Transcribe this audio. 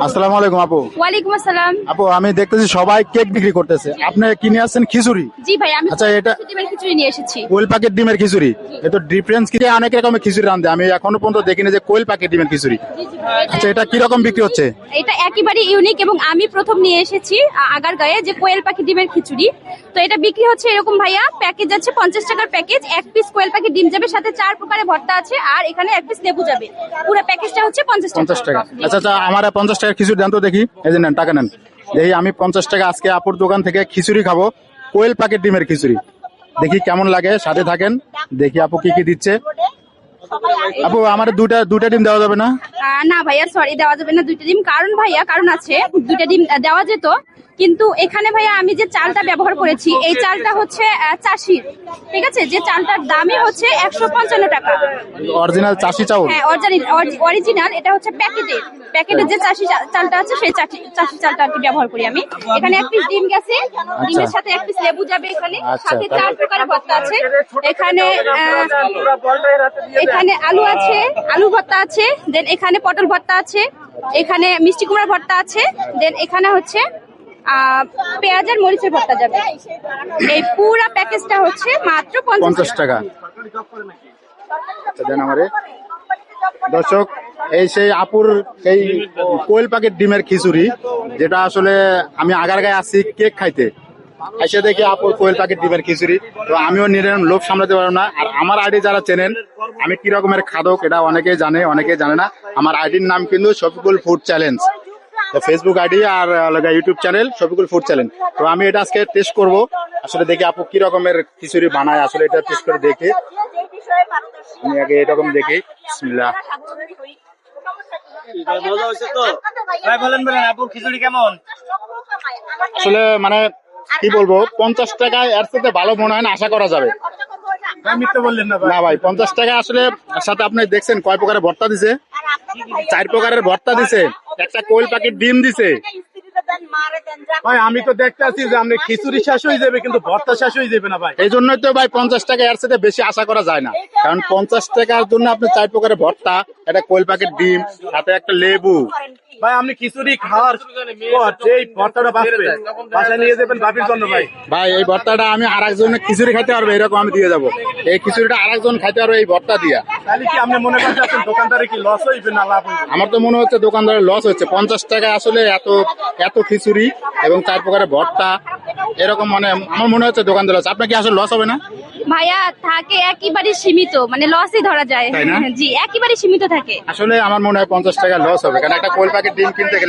আসসালামু আলাইকুম আপু। ওয়ালাইকুম আসসালাম। আপু আমি দেখতেছি সবাই কেক বিক্রি করতেছে, আপনি কিনে আসছেন খিচুড়ি। জি ভাই, আমি আচ্ছা, এটা ডিমের খিচুড়ি নিয়ে এসেছি। কোয়েল পাকেট ডিমের খিচুড়ি, এত ডিফারেন্স কি? অনেক রকমের খিচুড়ি রান্ধে, আমি এখনো পর্যন্ত দেখিনি যে কোয়েল পাকেট ডিমের খিচুড়ি। আচ্ছা, এটা কি রকম বিক্রি হচ্ছে? এটা একেবারে ইউনিক এবং আমি প্রথম নিয়ে এসেছি আগারগাঁয়ে যে কোয়েল পাখি ডিমের খিচুড়ি। তো এটা বিক্রি হচ্ছে এরকম ভাইয়া, প্যাকেজ আছে 50 টাকার প্যাকেজ, এক পিস কোয়েল পাখি ডিম যাবে, সাথে 4 প্রকারের ভর্তা আছে, আর এখানে এক পিস লেবু যাবে। পুরো প্যাকেজটা হচ্ছে 50 টাকা। আচ্ছা আচ্ছা, আমার 50 টাকার খিচুড়ি দেন তো দেখি। এই যে নেন, টাকা নেন। দেখি আমি 50 টাকা আজকে আপুর দোকান থেকে খিচুড়ি খাবো, কোয়েল পাকেট ডিমের খিচুড়ি। দেখি কেমন লাগে, সাথে থাকেন, দেখি আপু কি কি দিচ্ছে। আপু আমার দুটা ডিম দেওয়া যাবে না? না ভাইয়া, সরি, দেওয়া যাবে না দুইটা ডিম। কারণ ভাইয়া, কারণ আছে, দুইটা ডিম দেওয়া যেত, কিন্তু এখানে ভাইয়া আমি যে চালটা ব্যবহার করেছি, এই চালটা হচ্ছে চাষির, ঠিক আছে, যে চালটার দামই হচ্ছে 155 টাকা। অরিজিনাল চাষি চাউল? হ্যাঁ, অরিজিনাল। এটা হচ্ছে প্যাকেটের যে চাষি চালটা আছে, সেই চাষি চালটা আর কি ব্যবহার করি আমি। এখানে এক পিস ডিম গেছে, ডিমের সাথে এক পিস লেবু যাবে, এখানে সাথে 4 প্রকারের ভর্তা আছে। এখানে আলু আছে, আলু ভর্তা আছে, দেন এখানে পটল ভর্তা আছে, এখানে মিষ্টি কুমড়ার ভর্তা আছে, দেন এখানে হচ্ছে পেঁয়াজ আর মরিচের ভর্তা যাবে। এই পুরা প্যাকেজটা হচ্ছে মাত্র 50 টাকা। দেন আমারে দর্শক, এই সেই আপুর এই কোয়েল পাকেট ডিমের খিচুড়ি, যেটা আসলে আমি আগারগাঁয়ে আসছি কেক খাইতে, এসে দেখি আপুর কোয়েল পাকেট ডিমের খিচুড়ি। তো আমিও নিলাম, লোভ সামলাতে পারবো না। আর আমার আইডি যারা চেনেন, আমি কি রকমের খাদক এটা অনেকেই জানে, অনেকেই জানে না। আমার আইডির নাম কিন্তু Shafiqul food challenge, Facebook ID আর YouTube channel Shafiqul food challenge. তো আমি এটা আজকে টেস্ট করব, আসলে দেখি আপু কি রকমের খিচুড়ি বানায়, আসলে এটা টেস্ট করে দেখি। আমি আগে এরকম দেখি। বিসমিল্লাহ। আসলে মানে কি বলবো, 50 টাকায় এর সাথে ভালো মনে হয় না, আশা করা যাবে না ভাই। 50 টাকা আসলে সাথে আপনি দেখছেন কয় প্রকারের ভর্তা দিছে? 4 প্রকারের ভর্তা দিছে, একটা কোয়েল পাকেট ডিম দিছে। ভাই আমি তো দেখতে আছি যে আপনি খিচুড়ি শেষ হয়ে যাবে, কিন্তু ভর্তা শেষ হয়ে যাবে না ভাই। এই জন্যই তো ভাই 50 টাকা এর সাথে বেশি আশা করা যায় না, কারণ 50 টাকার জন্য আপনি 4 প্রকারের ভর্তা, একটা কোয়েল পাকেট ডিম, সাথে একটা লেবু। ভাই আপনি খিচুড়ি খাওয়ার পর এই ভর্তাটা বাঁচবে, বাসায় নিয়ে যাবেন ভাবির জন্য। ভাই ভাই এই ভর্তাটা আমি আরেকজনের খিচুড়ি খাইতে পারবো, এরকম আমি দিয়ে যাবো। এই খিচুড়িটা আরেকজন খাইতে পারবে এই ভর্তা দিয়া। তাহলে কি আপনি মনে করছেন দোকানদারে কি লস হইবে না লাভ হইবে? আমার তো মনে হচ্ছে দোকানদারের লস হচ্ছে। 50 টাকা আসলে এত খিচুড়ি এবং 4 প্রকারের ভর্তা, এরকম মানে আমার মনে হচ্ছে দোকানদার লস। আপনার কি আসলে লস হবে না? ভাইয়া থাকে একেবারে সীমিত, মানে লসই ধরা যায়। জি, একেবারে সীমিত থাকে। আসলে আমার মনে হয় 50 টাকা লস হবে, কারণ একটা কোয়েল পাকেট ডিম কিনতে গেলে